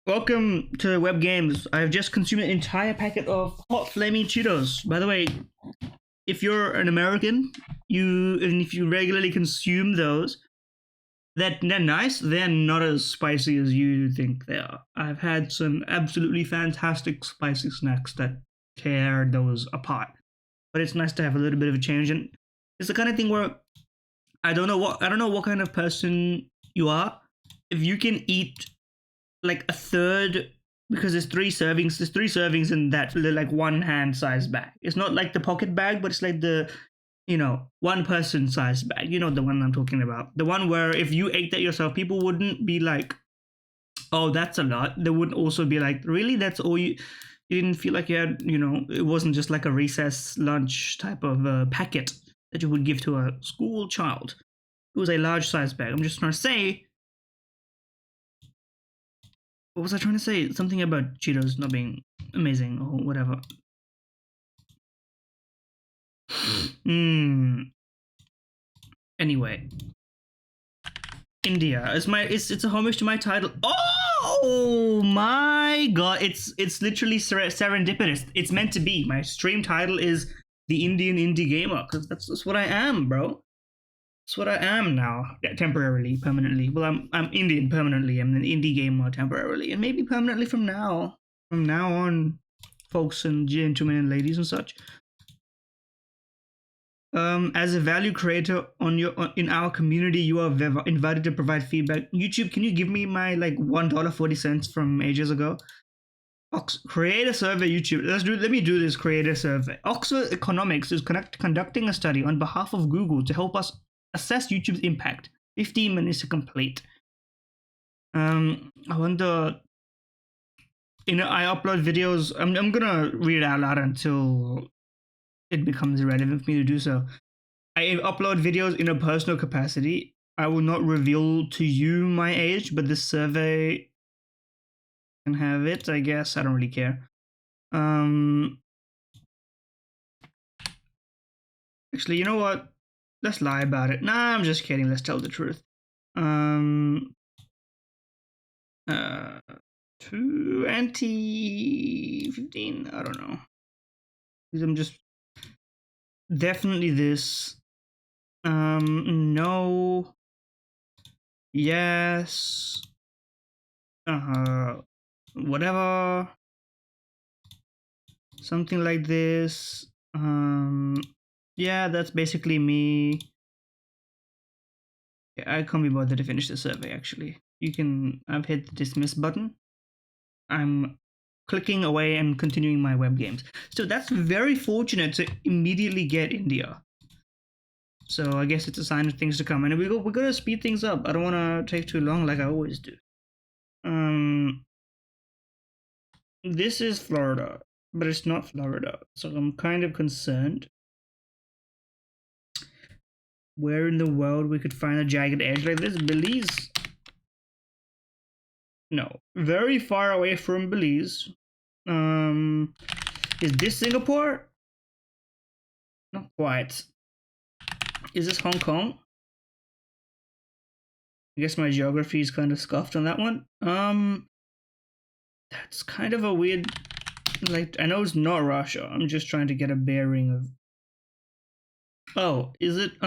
Welcome to Web Games. I've just consumed an entire packet of hot flaming Cheetos. By the way, if you're an American, and if you regularly consume those, they're nice. They're not as spicy as you think they are. I've had some absolutely fantastic spicy snacks that tear those apart. But it's nice to have a little bit of a change, and it's the kind of thing where I don't know what kind of person you are. If you can eat like a third, because there's three servings in that like one hand size bag. It's not like the pocket bag, but it's like the one person size bag. You know the one I'm talking about, the one where if you ate that yourself, people wouldn't be like, oh, that's a lot. They would also be like, really, that's all you didn't feel like you had, it wasn't just like a recess lunch type of packet that you would give to a school child. It was a large size bag. I'm just trying to say, what was I trying to say? Something about Cheetos not being amazing or whatever. Hmm. Anyway, India is it's a homage to my title. Oh my god! It's literally serendipitous. It's meant to be. My stream title is the Indian Indie Gamer because that's what I am, bro. That's what I am now, yeah, temporarily, permanently. Well, I'm Indian permanently. I'm an indie gamer temporarily, and maybe permanently from now on, folks and gentlemen and ladies and such. As a value creator in our community, you are invited to provide feedback. YouTube, can you give me my like $1.40 from ages ago? Create a survey, YouTube. Let me do this. Create a survey. Oxford Economics is conducting a study on behalf of Google to help us assess YouTube's impact. 15 minutes to complete. I wonder. I upload videos. I'm gonna read it out loud until it becomes irrelevant for me to do so. I upload videos in a personal capacity. I will not reveal to you my age, but the survey can have it, I guess. I don't really care. Actually, you know what? Let's lie about it. Nah, I'm just kidding. Let's tell the truth. Uh, 2015. I don't know. Because I'm just definitely this. No. Yes. Whatever. Something like this. Yeah, that's basically me. Yeah, I can't be bothered to finish the survey actually. I've hit the dismiss button. I'm clicking away and continuing my web games. So that's very fortunate to immediately get India. So I guess it's a sign of things to come. And we're gonna speed things up. I don't wanna take too long like I always do. This is Florida, but it's not Florida. So I'm kind of concerned where in the world we could find a jagged edge like this. Belize? No. Very far away from Belize. Is this Singapore? Not quite. Is this Hong Kong? I guess my geography is kind of scuffed on that one. That's kind of a weird, like, I know it's not Russia. I'm just trying to get a bearing of. Oh, is it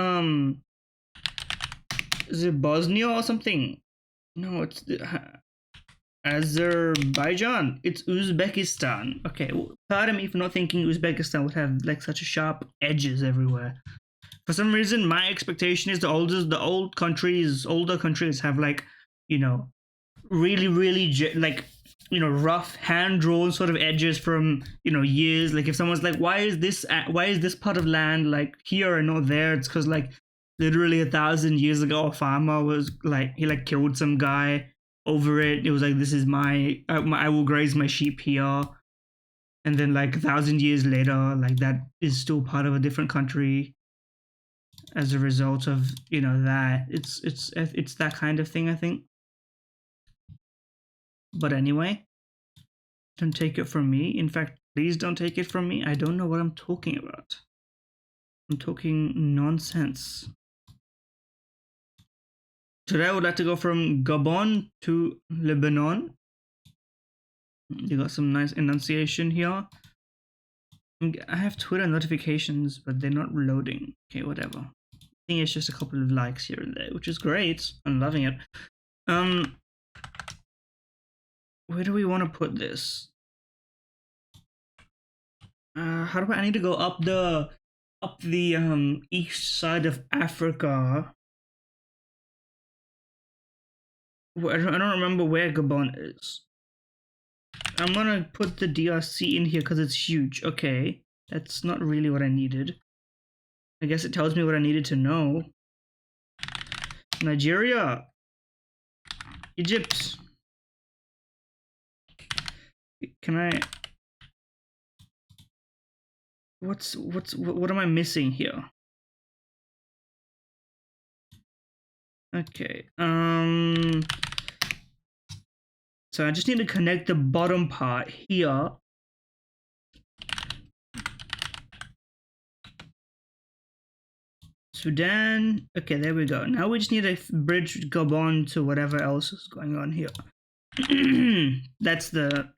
Bosnia or something? No, it's Azerbaijan. It's Uzbekistan. Okay, well, pardon me for not thinking Uzbekistan would have like such sharp edges everywhere. For some reason, my expectation is the older countries have like, you know, really, really like, rough hand drawn sort of edges from years. Like if someone's like, why is this part of land like here and not there? It's because like literally 1,000 years ago, a farmer was like he like killed some guy over it. It was like, this is I will graze my sheep here. And then like 1,000 years later, like that is still part of a different country as a result of that. It's that kind of thing, I think. But anyway, don't take it from me. In fact, please don't take it from me. I don't know what I'm talking about. I'm talking nonsense. Today I would like to go from Gabon to Lebanon. You got some nice enunciation here. I have Twitter notifications, but they're not loading. Okay, whatever. I think it's just a couple of likes here and there, which is great. I'm loving it. Where do we want to put this? How do I need to go up the east side of Africa? I don't remember where Gabon is. I'm gonna put the DRC in here because it's huge. Okay, that's not really what I needed. I guess it tells me what I needed to know. Nigeria, Egypt. Can I? What am I missing here? Okay. So I just need to connect the bottom part here. Sudan. Okay, there we go. Now we just need to bridge Gabon to whatever else is going on here. That's the...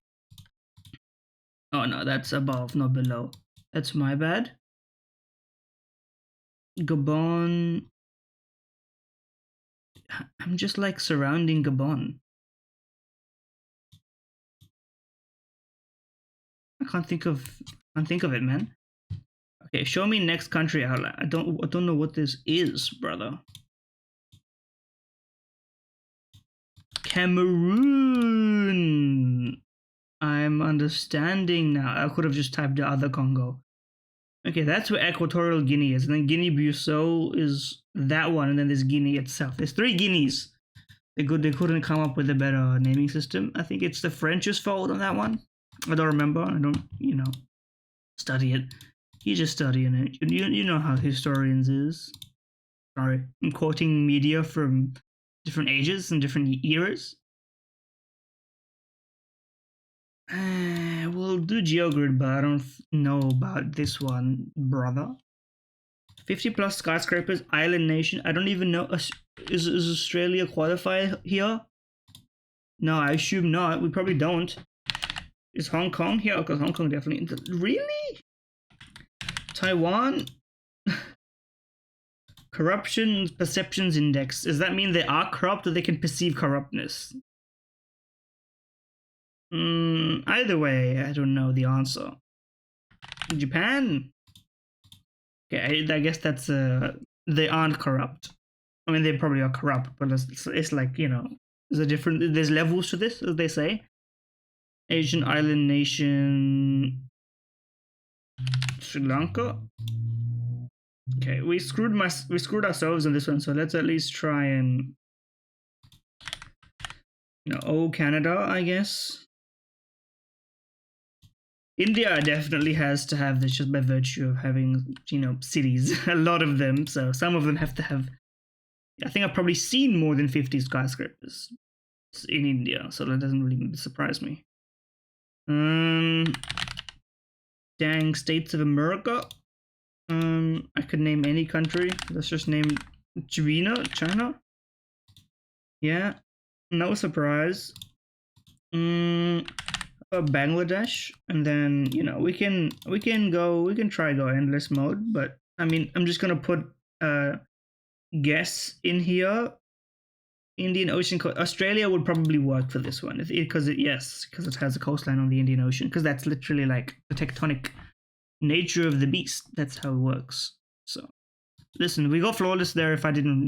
Oh no, that's above, not below. That's my bad. Gabon. I'm just like surrounding Gabon. I can't think of it, man. Okay, show me next country outline. I don't know what this is, brother. Cameroon. I'm understanding now. I could have just typed the other Congo. Okay, that's where Equatorial Guinea is, and then Guinea-Bissau is that one, and then there's Guinea itself. There's 3 Guineas. They couldn't come up with a better naming system. I think it's the French's fault on that one. I don't remember. I don't, study it. You just studying it. You know how historians is. Sorry, I'm quoting media from different ages and different eras. We'll do GeoGrid, but I don't know about this one, brother. 50 plus skyscrapers, island nation. I don't even know. Is Australia qualified here? No, I assume not. We probably don't. Is Hong Kong here? Because Hong Kong definitely. Really? Taiwan? Corruption perceptions index. Does that mean they are corrupt or they can perceive corruptness? Either way, I don't know the answer. Japan? Okay, I guess that's they aren't corrupt. I mean, they probably are corrupt, but it's like, there's levels to this, as they say. Asian island nation, Sri Lanka. Okay, we screwed ourselves on this one, so let's at least try and, Canada, I guess. India definitely has to have this just by virtue of having, cities, a lot of them. So some of them have to have. I think I've probably seen more than 50 skyscrapers in India, so that doesn't really surprise me. Dang, states of America. I could name any country. Let's just name China. Yeah, no surprise. Bangladesh, and then we can try go endless mode, but I mean I'm just gonna put guess in here. Indian Ocean, Australia would probably work for this one because it has a coastline on the Indian Ocean, because that's literally like the tectonic nature of the beast. That's how it works. So listen, we got flawless there. If I didn't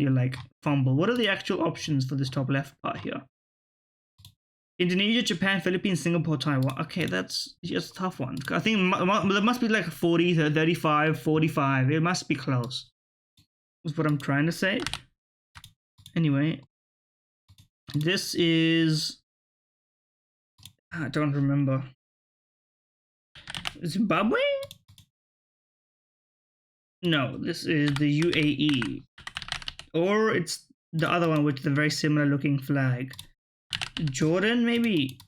fumble, what are the actual options for this top left part here? Indonesia, Japan, Philippines, Singapore, Taiwan. Okay, that's just a tough one. I think there must be like 40, 35, 45. It must be close. Is what I'm trying to say. Anyway, this is... I don't remember. Zimbabwe? No, this is the UAE. Or it's the other one with the very similar looking flag. Jordan, maybe,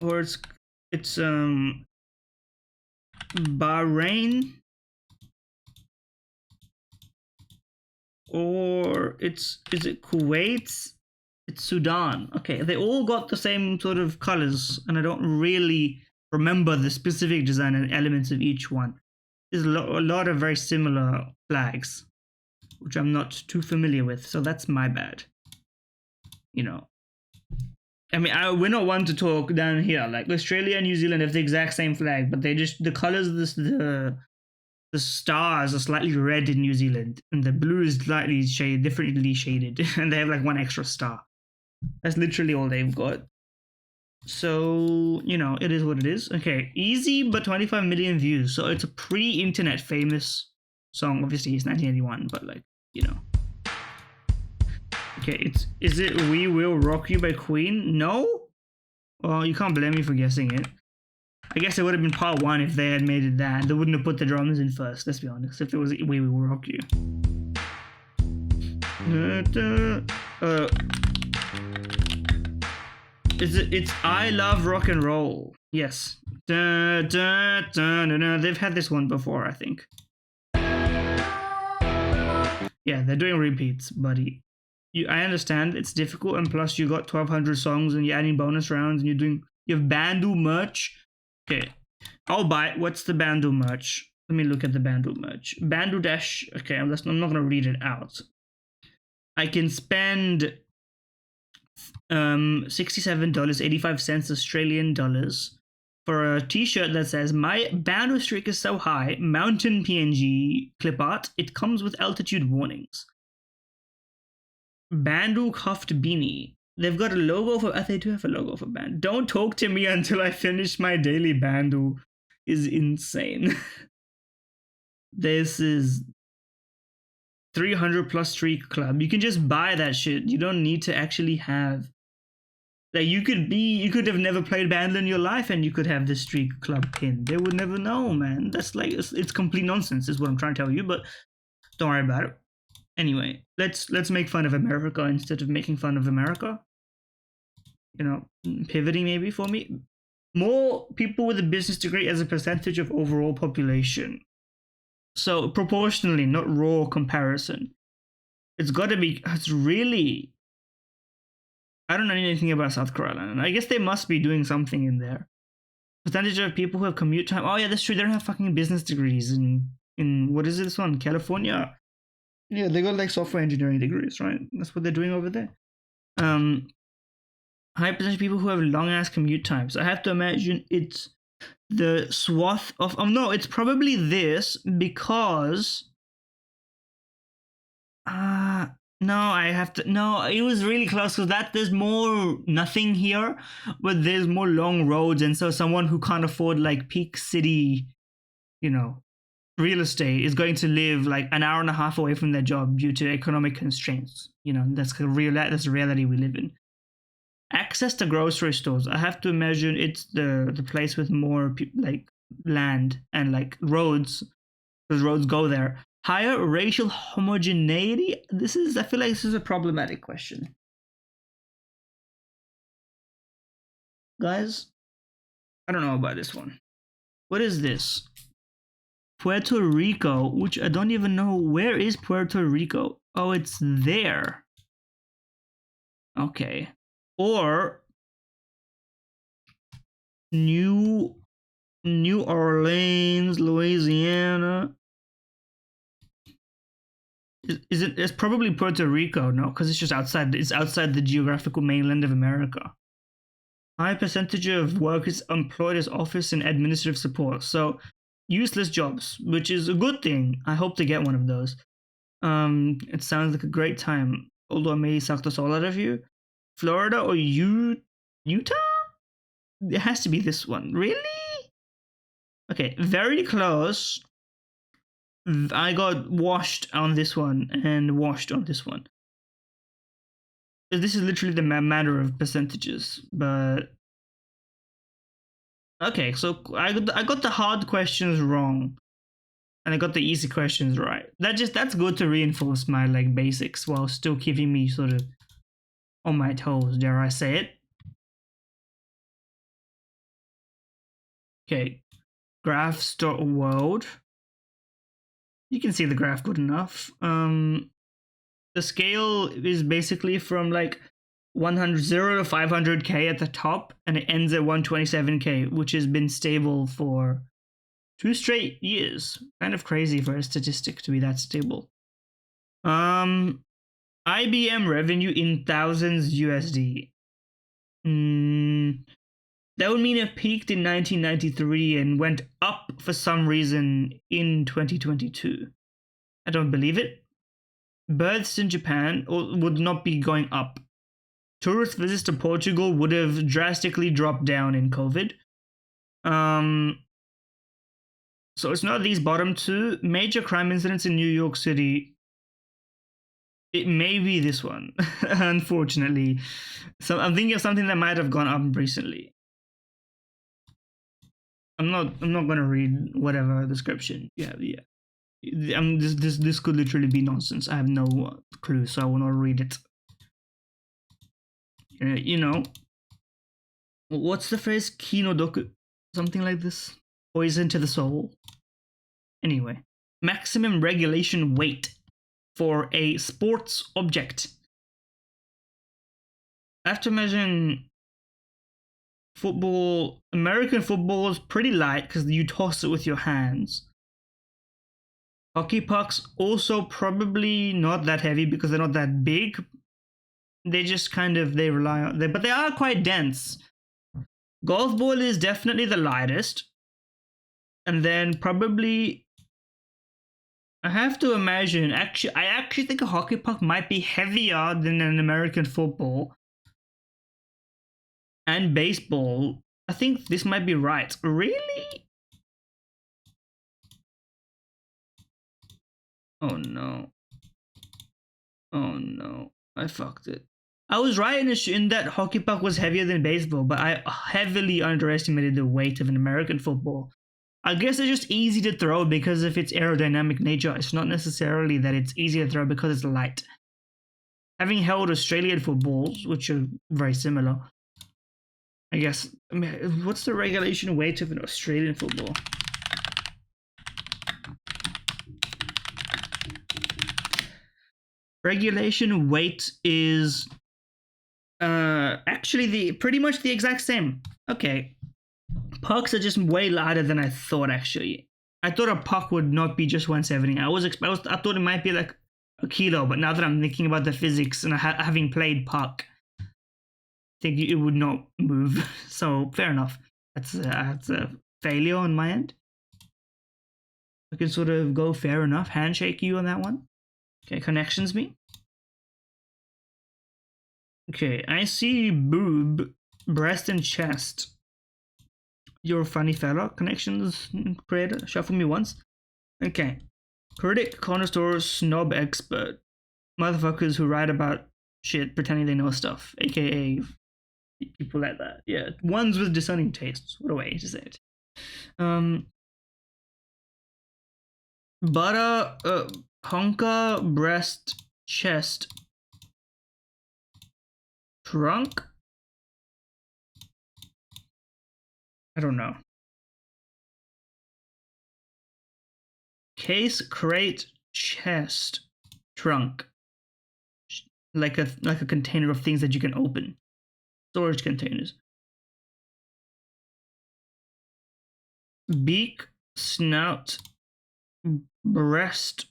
or it's Bahrain, or is it Kuwait? It's Sudan. Okay, they all got the same sort of colors, and I don't really remember the specific design and elements of each one. There's a lot of very similar flags, which I'm not too familiar with, so that's my bad. You know, I mean, we're not one to talk down here. Like Australia and New Zealand have the exact same flag, but they just the colors of the stars are slightly red in New Zealand, and the blue is slightly differently shaded, and they have like one extra star. That's literally all they've got. So, you know, it is what it is. Okay, easy, but 25 million views. So it's a pre-internet famous song. Obviously, it's 1981, but like, you know. Okay, is it "We Will Rock You" by Queen? No? Well, you can't blame me for guessing it. I guess it would have been part one if they had made it that. They wouldn't have put the drums in first, let's be honest, if it was "We Will Rock You." It's "I Love Rock and Roll." Yes. They've had this one before, I think. Yeah, they're doing repeats, buddy. I understand it's difficult, and plus you got 1,200 songs, and you're adding bonus rounds, and you have Bandu merch. Okay, I'll buy it. What's the Bandu merch? Let me look at the Bandu merch. Bandu dash. Okay, I'm not gonna read it out. I can spend $67.85 Australian dollars for a t-shirt that says "My Bandu streak is so high, mountain PNG clip art. It comes with altitude warnings." Bandu cuffed beanie. They've got a logo for. They do have a logo for Bandu. Don't talk to me until I finish my daily Bandu. Is insane. This is 300 plus streak club. You can just buy that shit. You don't need to actually have. Like you could have never played Bandu in your life, and you could have this streak club pin. They would never know, man. That's like it's complete nonsense, is what I'm trying to tell you. But don't worry about it. Anyway, let's make fun of America instead of making fun of America. You know, pivoting maybe for me. More people with a business degree as a percentage of overall population. So proportionally, not raw comparison. It's got to be. It's really. I don't know anything about South Carolina. I guess they must be doing something in there. Percentage of people who have commute time. Oh yeah, that's true. They don't have fucking business degrees in what is this one? California. Yeah, they got like software engineering degrees, right? That's what they're doing over there. High percentage of people who have long ass commute times. I have to imagine it's the swath of. No, it's probably this because. No, I have to. No, it was really close because there's more nothing here, but there's more long roads, and so someone who can't afford like peak city, you know, real estate is going to live like an hour and a half away from their job due to economic constraints. You know, that's the reality we live in. Access to grocery stores. I have to imagine it's the place with more like land and like roads, because roads go there. Higher racial homogeneity. I feel like this is a problematic question, guys. I don't know about this one. What is this? Puerto Rico, which I don't even know. Where is Puerto Rico? Oh, it's there. Okay. Or New Orleans, Louisiana. Is it? It's probably Puerto Rico, no? Because it's just outside. It's outside the geographical mainland of America. High percentage of workers employed as office and administrative support. So useless jobs, which is a good thing. I hope to get one of those. It sounds like a great time, although I may suck the soul out of you. Florida or Utah? It has to be this one. Really? Okay, very close. I got washed on this one and washed on this one. This is literally the matter of percentages, but okay. So I got the hard questions wrong, and I got the easy questions right. That's good to reinforce my like basics while still keeping me sort of on my toes. Dare I say it? Okay, graphs.world. You can see the graph good enough. The scale is basically from like 100 0 to 500k at the top, and it ends at 127k, which has been stable for 2 straight years. Kind of crazy for a statistic to be that stable. IBM revenue in thousands USD. That would mean it peaked in 1993 and went up for some reason in 2022. I don't believe it. Births in Japan would not be going up. Tourist visits to Portugal would have drastically dropped down in COVID. So it's not these bottom two. Major crime incidents in New York City. It may be this one, unfortunately. So I'm thinking of something that might have gone up recently. I'm not gonna read whatever description you have. Yeah. This could literally be nonsense. I have no clue, so I will not read it. You know, what's the phrase? Kinodoku, something like this. Poison to the soul. Anyway, maximum regulation weight for a sports object. After measuring football, American football is pretty light because you toss it with your hands. Hockey pucks also probably not that heavy because they're not that big. They just kind of, they rely on, but they are quite dense. Golf ball is definitely the lightest. And then probably, I have to imagine, I actually think a hockey puck might be heavier than an American football. And baseball. I think this might be right. Really? Oh no. Oh no. I fucked it. I was right in that hockey puck was heavier than baseball, but I heavily underestimated the weight of an American football. I guess it's just easy to throw because of its aerodynamic nature. It's not necessarily that it's easy to throw because it's light. Having held Australian footballs, which are very similar, I guess, I mean, what's the regulation weight of an Australian football? Regulation weight is actually pretty much the exact same. Okay. Pucks are just way lighter than I thought, actually. I thought a puck would not be just 170. I thought it might be like a kilo, but now that I'm thinking about the physics and having played puck, I think it would not move. So fair enough. That's a failure on my end. I can sort of go fair enough. Handshake you on that one. Okay, connections me. Okay, I see boob, breast, and chest. You're a funny fella. Connections creator. Shuffle me once. Okay. Critic, connoisseur, snob, expert. Motherfuckers who write about shit pretending they know stuff. AKA people like that. Yeah. Ones with discerning tastes. What a way to say it. Butter, honka, breast, chest, trunk. I don't know. Case, crate, chest, trunk. Like a container of things that you can open. Storage containers. Beak, snout, breast,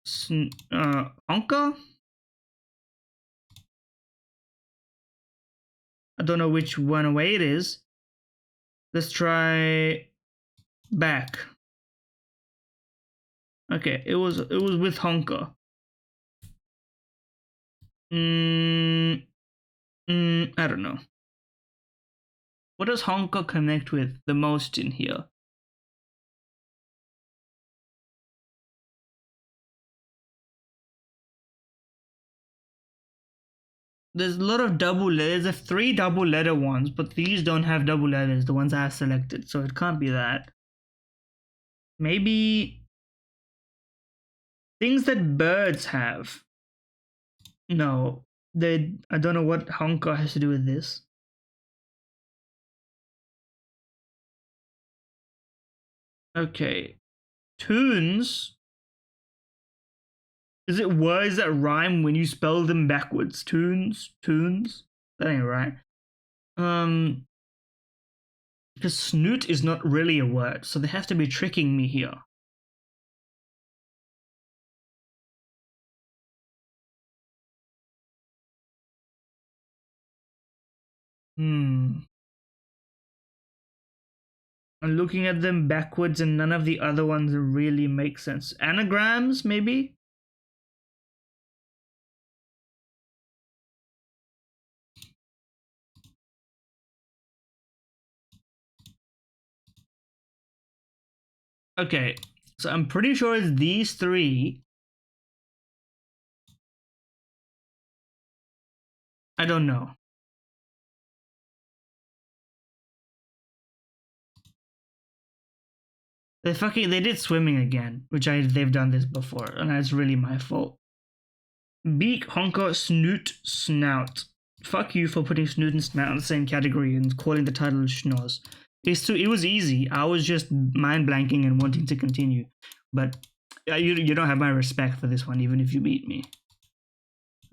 honka. I don't know which one away it is. Let's try back. Okay, it was with honka. I don't know. What does honka connect with the most in here? There's a lot of double letters. There's 3 double letter ones, but these don't have double letters, the ones I selected, so it can't be that. Maybe things that birds have. No, I don't know what honka has to do with this. Okay. Tunes. Is it words that rhyme when you spell them backwards? Tunes? That ain't right. Because snoot is not really a word, so they have to be tricking me here. I'm looking at them backwards, and none of the other ones really make sense. Anagrams, maybe? Okay, so I'm pretty sure it's these three. I don't know. They did swimming again, which they've done this before, and that's really my fault. Beak, honker, snoot, snout. Fuck you for putting snoot and snout in the same category and calling the title schnoz. It was easy. I was just mind blanking and wanting to continue, but you don't have my respect for this one, even if you beat me.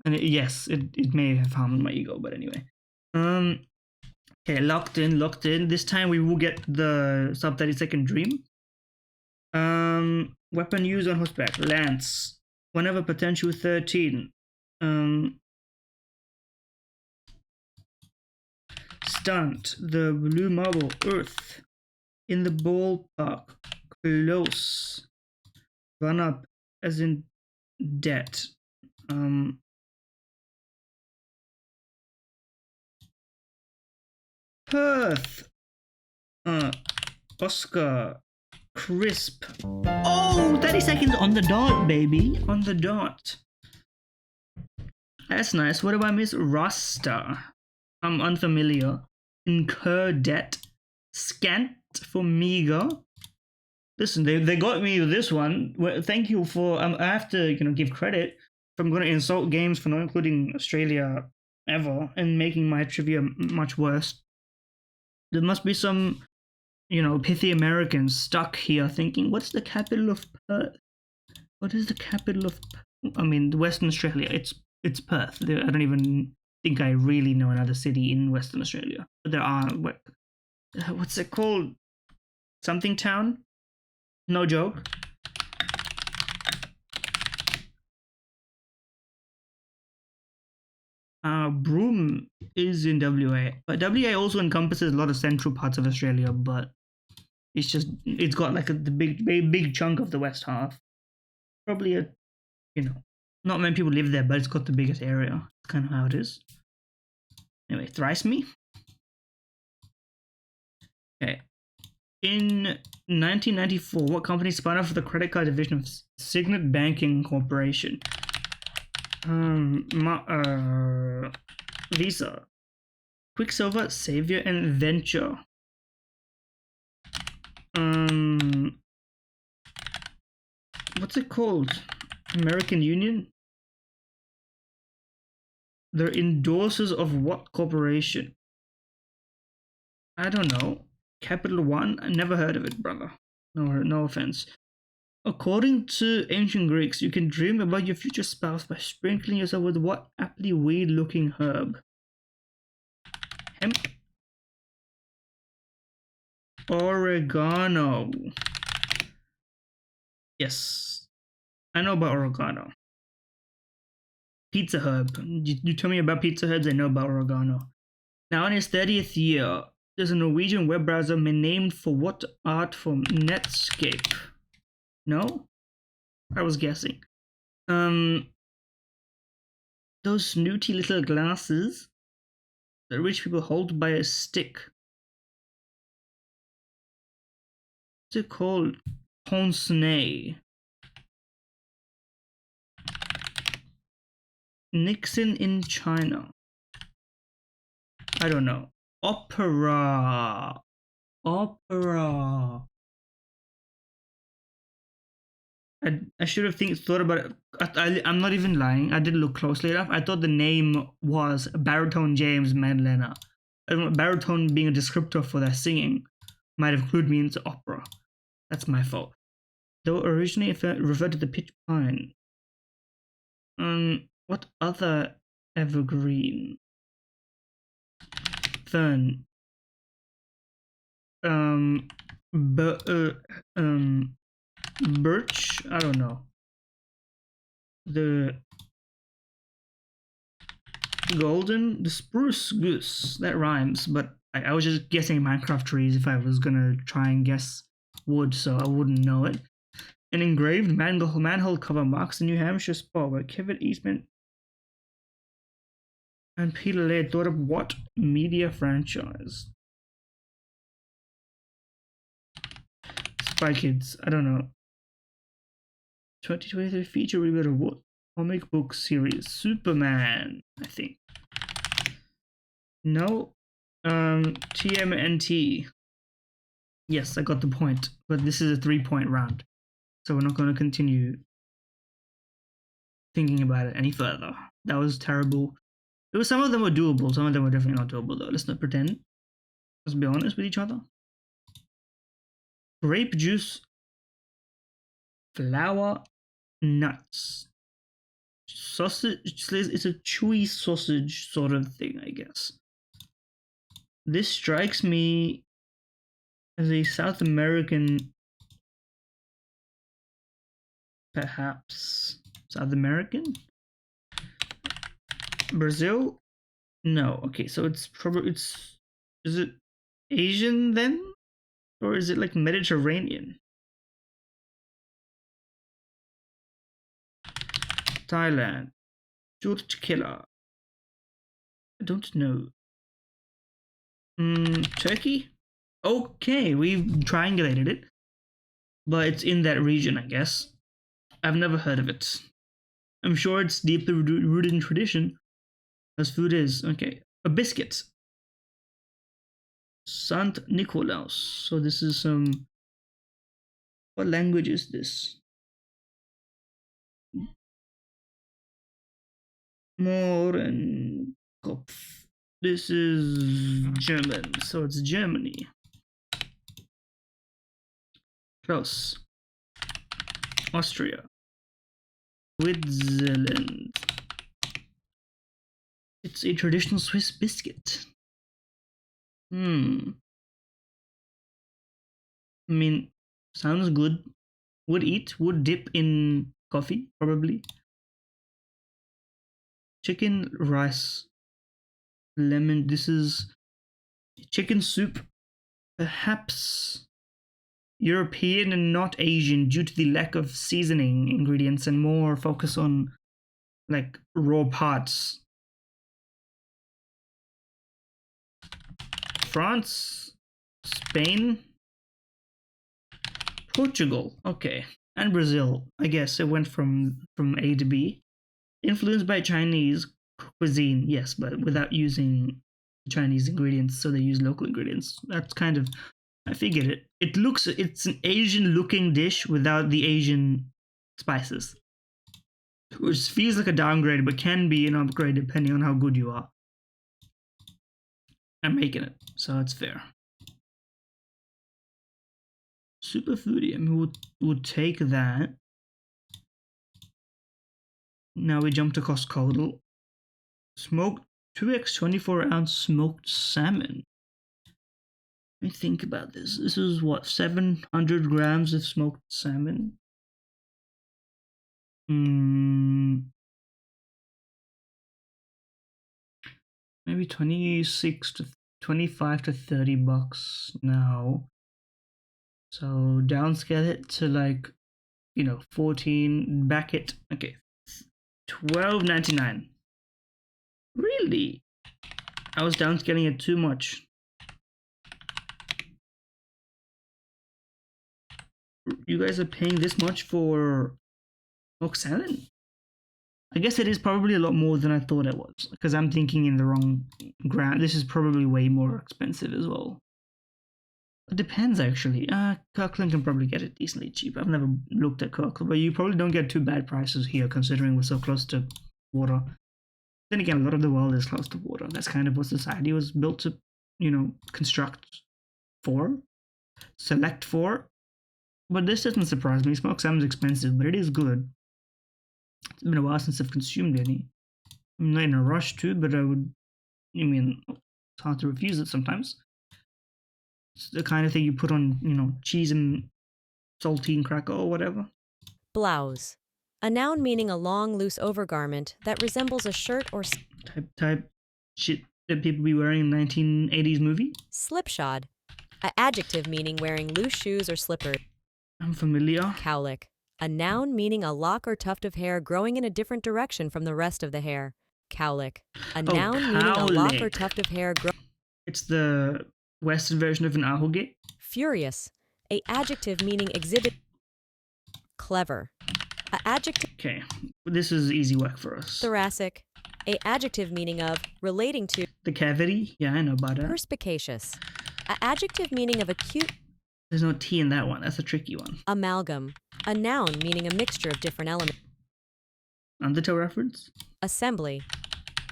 And yes, it may have harmed my ego, but anyway. Okay, locked in. This time we will get the sub 30-second dream. Weapon used on horseback, lance. Whenever potential 13. Stunt, the blue marble, earth. In the ballpark, close. Run up, as in debt. Perth. Oscar. Crisp. Oh, 30 seconds on the dot, baby. On the dot. That's nice. What about Miss Rasta? I'm unfamiliar. Incur debt. Scant for meager. Listen, they got me with this one. Well, thank you for. I have to give credit. If I'm going to insult games for not including Australia ever and making my trivia much worse, there must be some pithy Americans stuck here thinking, what's the capital of Perth? What is the capital of, Western Australia? It's Perth. I don't even think I really know another city in Western Australia. But there are, what's it called? Something town? No joke. Broome is in WA. But WA also encompasses a lot of central parts of Australia, but it's got like the big chunk of the west half. Probably not many people live there, but it's got the biggest area. It's kind of how it is. Anyway, thrice me. Okay. In 1994, what company spun off the credit card division of Signet Banking Corporation? Visa, Quicksilver, Savior, and Venture. What's it called? American Union? They're endorsers of what corporation? I don't know. Capital One? I never heard of it, brother. No offense. According to ancient Greeks, you can dream about your future spouse by sprinkling yourself with what aptly weird-looking herb? Hemp? Oregano. Yes. I know about oregano. Pizza herb. You tell me about pizza herbs, I know about oregano. Now, in his 30th year, there's a Norwegian web browser named for what art form? Netscape. No? I was guessing. Those snooty little glasses that rich people hold by a stick. What's it called? Pince-nez. Nixon in China. I don't know. Opera. I should have thought about it. I'm not even lying. I didn't look closely enough. I thought the name was Baritone James Madlena. Baritone being a descriptor for their singing might have clued me into opera. That's my fault. Though originally referred to the pitch pine. What other evergreen? fern, um, bu- uh, um, birch. I don't know. The the spruce goose. That rhymes, but I was just guessing Minecraft trees if I was gonna try and guess wood, so I wouldn't know it. An engraved manhole cover marks the New Hampshire spot where Kevin Eastman and Peter Laird thought of what media franchise? Spy Kids. I don't know. 2023 feature reboot of what comic book series? Superman, I think. No. TMNT. Yes, I got the point, but this is a 3-point round, so we're not going to continue thinking about it any further. That was terrible. Some of them were doable, some of them were definitely not doable though. Let's not pretend. Let's be honest with each other. Grape juice, flour, nuts. Sausage, it's a chewy sausage sort of thing, I guess. This strikes me as a South American, perhaps. South American? Brazil? No. Okay, so it's probably, is it Asian then? Or is it like Mediterranean? Thailand. George Killer. I don't know. Turkey? Okay, we've triangulated it. But it's in that region, I guess. I've never heard of it. I'm sure it's deeply rooted in tradition, as food is. Okay, a biscuit. Sant Nikolaus. So this is some. What language is this? Mohrenkopf. This is German, so it's Germany. Close. Austria. Switzerland. It's a traditional Swiss biscuit. I mean, sounds good. Would dip in coffee, probably. Chicken, rice, lemon. This is chicken soup. Perhaps European and not Asian due to the lack of seasoning ingredients and more focus on like raw parts. France, Spain, Portugal, okay, and Brazil. I guess it went from A to B. Influenced by Chinese cuisine, yes, but without using Chinese ingredients, so they use local ingredients. That's kind of, I figured it. It's an Asian-looking dish without the Asian spices, which feels like a downgrade, but can be an upgrade depending on how good you are. I'm making it, so it's fair. Super foodie, I mean, would take that. Now we jump to Costco. Smoked 2x 24-ounce smoked salmon. Let me think about this. This is what, 700 grams of smoked salmon? Maybe 26 to 25 to $30 now. So downscale it to like, 14, back it. Okay. $12.99. Really? I was downscaling it too much. You guys are paying this much for smoked salmon? I guess it is probably a lot more than I thought it was, because I'm thinking in the wrong ground. This is probably way more expensive as well. It depends, actually. Kirkland can probably get it decently cheap. I've never looked at Kirkland, but you probably don't get too bad prices here, considering we're so close to water. Then again, a lot of the world is close to water. That's kind of what society was built to, construct for, select for. But this doesn't surprise me. Smoked salmon's expensive, but it is good. It's been a while since I've consumed any. I'm not in a rush to, but I would. It's hard to refuse it sometimes. It's the kind of thing you put on, cheese and saltine cracker or whatever. Blouse. A noun meaning a long, loose overgarment that resembles a shirt or Type shit that people be wearing in 1980s movie. slipshod. A adjective meaning wearing loose shoes or slippers. I'm familiar. Cowlick. A noun meaning a lock or tuft of hair growing in a different direction from the rest of the hair. Cowlick. A noun meaning a lock or tuft of hair It's the Western version of an ahoge. Furious. A adjective meaning exhibit. Clever. A adjective. Okay, this is easy work for us. Thoracic. A adjective meaning of, relating to. The cavity? Yeah, I know about that. Perspicacious. A adjective meaning of acute. There's no T in that one. That's a tricky one. Amalgam. A noun meaning a mixture of different elements. Undertow reference? Assembly.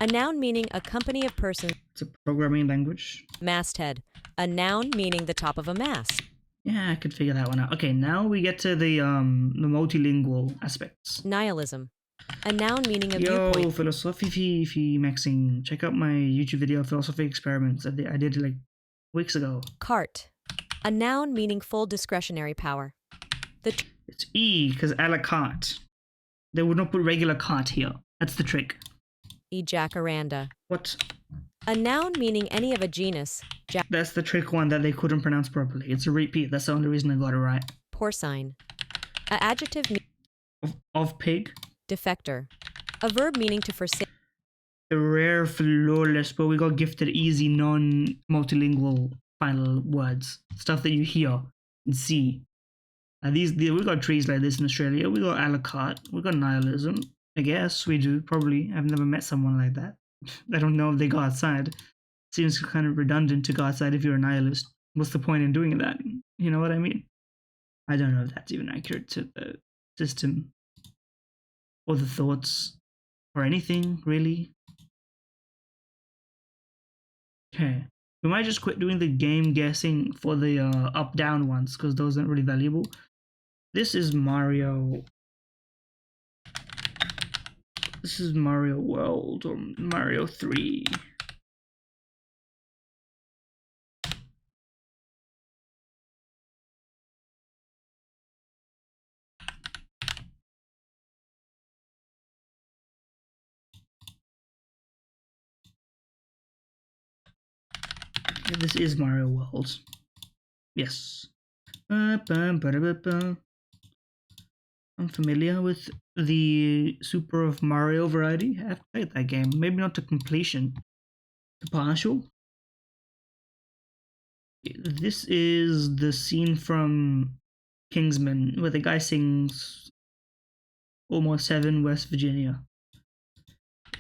A noun meaning a company of persons. It's a programming language. Masthead. A noun meaning the top of a mast. Yeah, I could figure that one out. Okay, now we get to the multilingual aspects. Nihilism. A noun meaning a Yo, viewpoint. philosophy maxing. Check out my YouTube video, Philosophy Experiments. I did it like weeks ago. Cart. A noun meaning full discretionary power. It's E, because a la carte. They would not put regular carte here. That's the trick. Ejacaranda. What? A noun meaning any of a genus. That's the trick one that they couldn't pronounce properly. It's a repeat. That's the only reason I got it right. Porcine. A adjective. Of pig. Defector. A verb meaning to forsake. The rare flawless, but we got gifted easy non-multilingual final words. Stuff that you hear and see. And we got trees like this in Australia. We got a la carte. We got nihilism. I guess we do, probably. I've never met someone like that. I don't know if they go outside. Seems kind of redundant to go outside if you're a nihilist. What's the point in doing that? You know what I mean? I don't know if that's even accurate to the system or the thoughts or anything, really. Okay. We might just quit doing the game guessing for the up-down ones because those aren't really valuable. This is Mario. This is Mario World or Mario 3. This is Mario World. Yes. I'm familiar with the Super of Mario variety. I've played that game. Maybe not to completion. To partial. This is the scene from Kingsman where the guy sings Almost 7 West Virginia.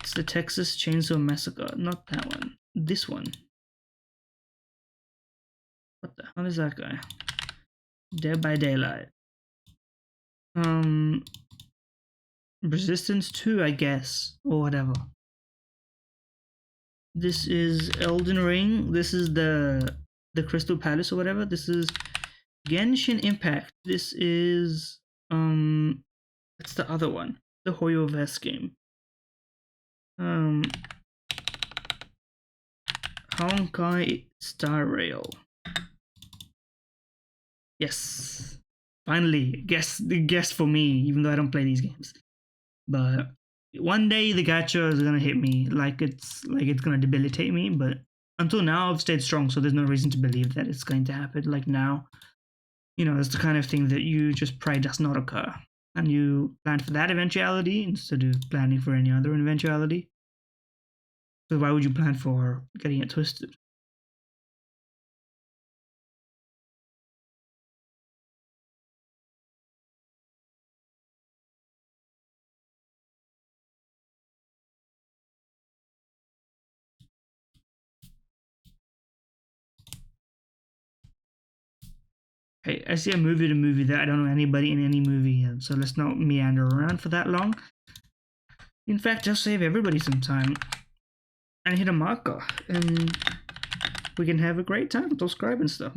It's the Texas Chainsaw Massacre. Not that one. This one. What the hell is that guy? Dead by Daylight. Resistance 2, I guess, or whatever. This is Elden Ring. This is the Crystal Palace or whatever. This is Genshin Impact. This is it's the other one, the Hoyo Vest game. Honkai Star Rail. Yes, finally, guess for me, even though I don't play these games. But one day the gacha is gonna hit me, like it's gonna debilitate me. But until now, I've stayed strong, so there's no reason to believe that it's going to happen. Like now, it's the kind of thing that you just pray does not occur, and you plan for that eventuality instead of planning for any other eventuality. So why would you plan for getting it twisted? Hey, I see a movie to movie that I don't know anybody in any movie, so let's not meander around for that long. In fact, just save everybody some time and hit a marker, and we can have a great time, subscribe and stuff.